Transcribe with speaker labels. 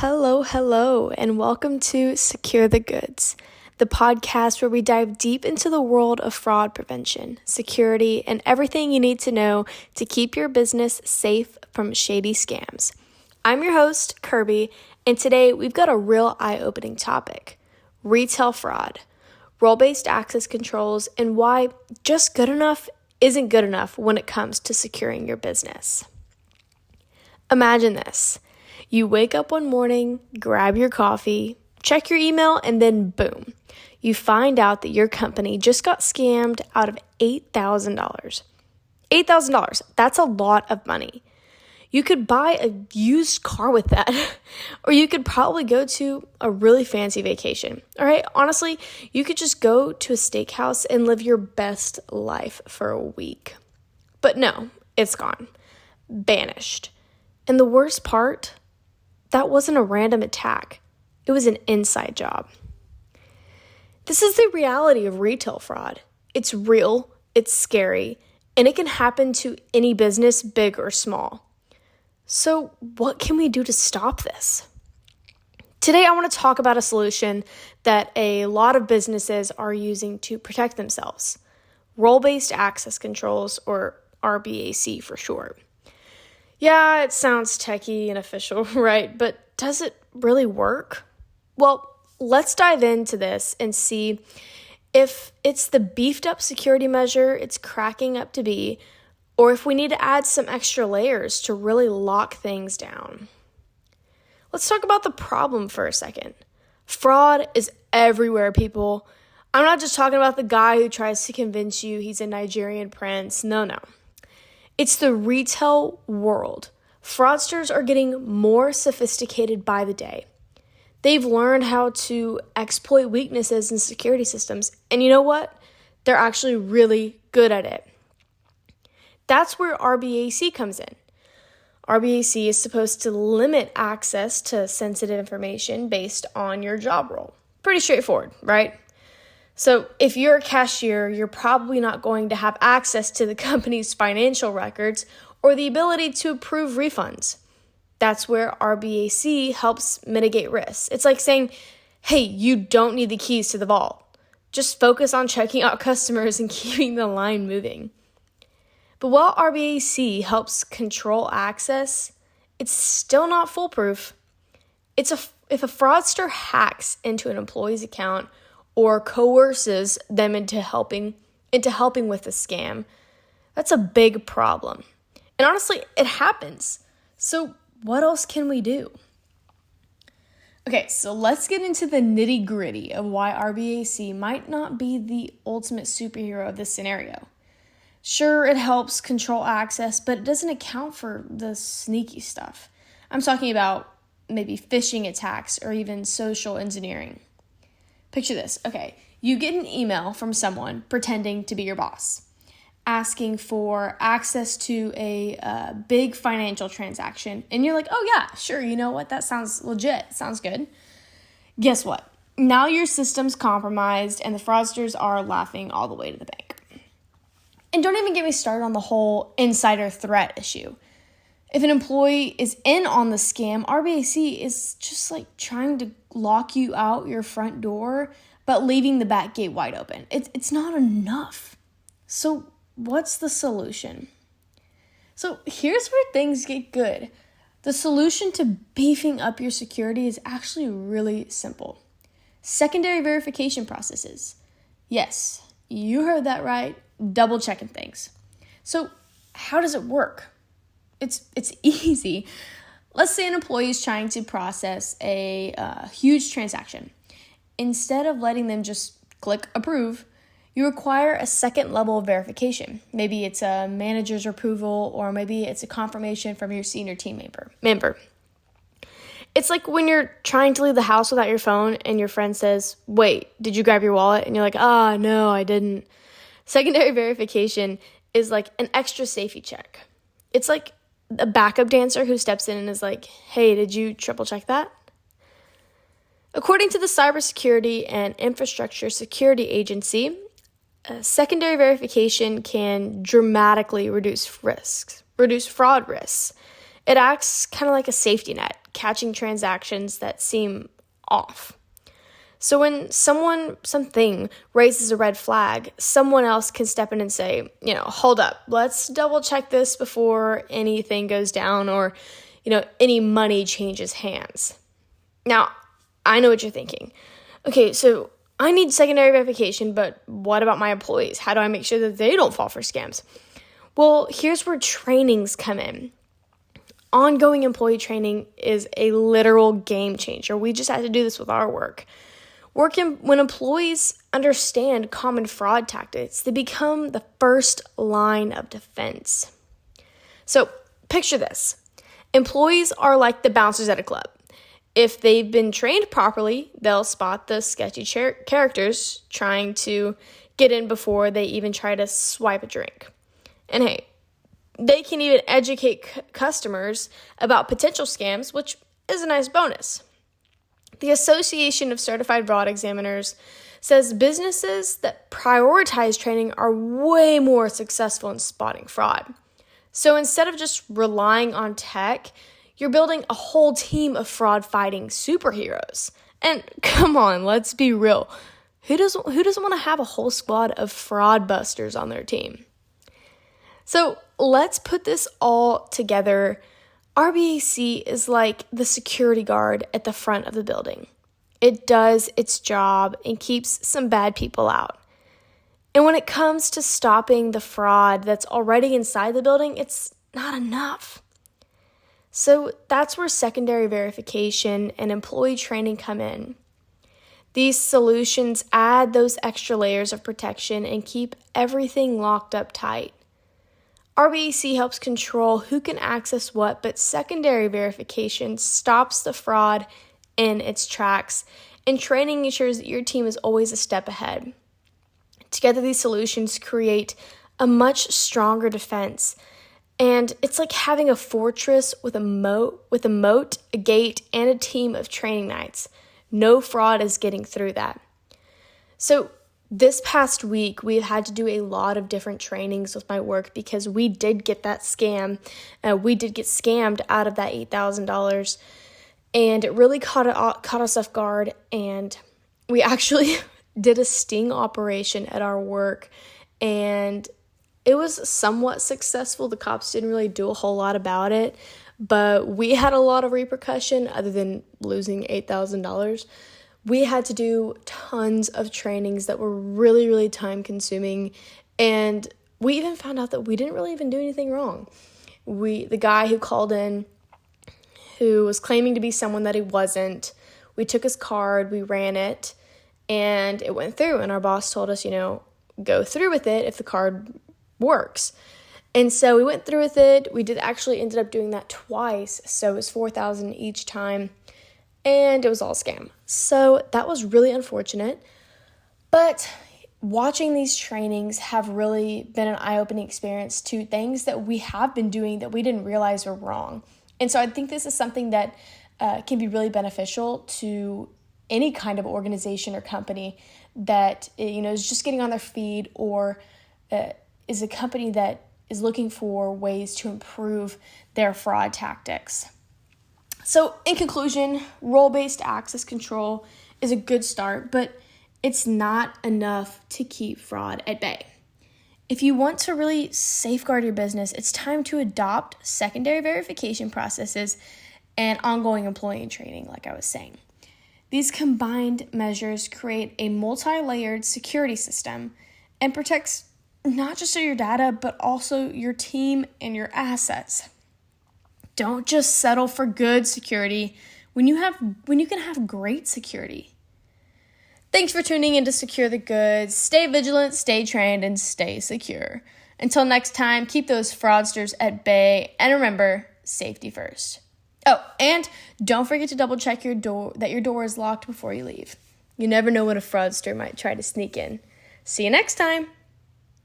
Speaker 1: Hello, and welcome to Secure the Goods, the podcast where we dive deep into the world of fraud prevention, security, and everything you need to know to keep your business safe from shady scams. I'm your host, Kirby, and today we've got a real eye-opening topic: retail fraud, role-based access controls, and why just good enough isn't good enough when it comes to securing your business. Imagine this. You wake up one morning, grab your coffee, check your email, and then boom, you find out that your company just got scammed out of $8,000. $8,000, that's a lot of money. You could buy a used car with that, or you could probably go to a really fancy vacation. All right, honestly, you could just go to a steakhouse and live your best life for a week. But no, it's gone, vanished. And the worst part, that wasn't a random attack. It was an inside job. This is the reality of retail fraud. It's real, it's scary, and it can happen to any business, big or small. So what can we do to stop this? Today, I want to talk about a solution that a lot of businesses are using to protect themselves: role-based access controls, or RBAC for short. Yeah, it sounds techy and official, right? But does it really work? Well, let's dive into this and see if it's the beefed up security measure it's cracking up to be, or if we need to add some extra layers to really lock things down. Let's talk about the problem for a second. Fraud is everywhere, people. I'm not just talking about the guy who tries to convince you he's a Nigerian prince. No. It's the retail world. Fraudsters are getting more sophisticated by the day. They've learned how to exploit weaknesses in security systems, and you know what? They're actually really good at it. That's where RBAC comes in. RBAC is supposed to limit access to sensitive information based on your job role. Pretty straightforward, right? So if you're a cashier, you're probably not going to have access to the company's financial records or the ability to approve refunds. That's where RBAC helps mitigate risks. It's like saying, hey, you don't need the keys to the vault. Just focus on checking out customers and keeping the line moving. But while RBAC helps control access, it's still not foolproof. If a fraudster hacks into an employee's account or coerces them into helping with the scam, that's a big problem. And honestly, it happens. So what else can we do? Okay, so let's get into the nitty-gritty of why RBAC might not be the ultimate superhero of this scenario. Sure, it helps control access, but it doesn't account for the sneaky stuff. I'm talking about maybe phishing attacks or even social engineering. Picture this. Okay, you get an email from someone pretending to be your boss, asking for access to a big financial transaction. And you're like, oh yeah, sure, you know what? That sounds legit. Sounds good. Guess what? Now your system's compromised and the fraudsters are laughing all the way to the bank. And don't even get me started on the whole insider threat issue. If an employee is in on the scam, RBAC is just like trying to lock you out your front door, but leaving the back gate wide open. It's not enough. So what's the solution? So here's where things get good. The solution to beefing up your security is actually really simple. Secondary verification processes. Yes, you heard that right. Double checking things. So how does it work? It's easy. Let's say an employee is trying to process a huge transaction. Instead of letting them just click approve, you require a second level of verification. Maybe it's a manager's approval, or maybe it's a confirmation from your senior team member. It's like when you're trying to leave the house without your phone and your friend says, wait, did you grab your wallet? And you're like, no, I didn't. Secondary verification is like an extra safety check. It's like a backup dancer who steps in and is like, hey, did you triple check that? According to the Cybersecurity and Infrastructure Security Agency, secondary verification can dramatically reduce fraud risks. It acts kind of like a safety net, catching transactions that seem off. So when something raises a red flag, someone else can step in and say, hold up, let's double check this before anything goes down or, any money changes hands. Now, I know what you're thinking. Okay, so I need secondary verification, but what about my employees? How do I make sure that they don't fall for scams? Well, here's where trainings come in. Ongoing employee training is a literal game changer. We just had to do this with our work. When employees understand common fraud tactics, they become the first line of defense. So picture this. Employees are like the bouncers at a club. If they've been trained properly, they'll spot the sketchy characters trying to get in before they even try to swipe a drink. And hey, they can even educate customers about potential scams, which is a nice bonus. The Association of Certified Fraud Examiners says businesses that prioritize training are way more successful in spotting fraud. So instead of just relying on tech, you're building a whole team of fraud-fighting superheroes. And come on, let's be real. Who doesn't want to have a whole squad of fraud busters on their team? So let's put this all together. RBAC is like the security guard at the front of the building. It does its job and keeps some bad people out. And when it comes to stopping the fraud that's already inside the building, it's not enough. So that's where secondary verification and employee training come in. These solutions add those extra layers of protection and keep everything locked up tight. RBAC helps control who can access what, but secondary verification stops the fraud in its tracks, and training ensures that your team is always a step ahead. Together, these solutions create a much stronger defense, and it's like having a fortress with a moat, a gate, and a team of training knights. No fraud is getting through that. So this past week, we've had to do a lot of different trainings with my work because we did get that scam. We did get scammed out of that $8,000, and it really caught us off guard. And we actually did a sting operation at our work, and it was somewhat successful. The cops didn't really do a whole lot about it, but we had a lot of repercussion other than losing $8,000. We had to do tons of trainings that were really, really time consuming. And we even found out that we didn't really even do anything wrong. The guy who called in, who was claiming to be someone that he wasn't, we took his card, we ran it, and it went through. And our boss told us, go through with it if the card works. And so we went through with it. We ended up doing that twice. So it was $4,000 each time. And it was all a scam. So that was really unfortunate. But watching these trainings have really been an eye-opening experience to things that we have been doing that we didn't realize were wrong. And so I think this is something that can be really beneficial to any kind of organization or company that is just getting on their feet or is a company that is looking for ways to improve their fraud tactics. So in conclusion, role-based access control is a good start, but it's not enough to keep fraud at bay. If you want to really safeguard your business, it's time to adopt secondary verification processes and ongoing employee training, like I was saying. These combined measures create a multi-layered security system and protects not just your data, but also your team and your assets. Don't just settle for good security when you can have great security. Thanks for tuning in to Secure the Goods. Stay vigilant, stay trained, and stay secure. Until next time, keep those fraudsters at bay, and remember, safety first. Oh, and don't forget to double check that your door is locked before you leave. You never know when a fraudster might try to sneak in. See you next time.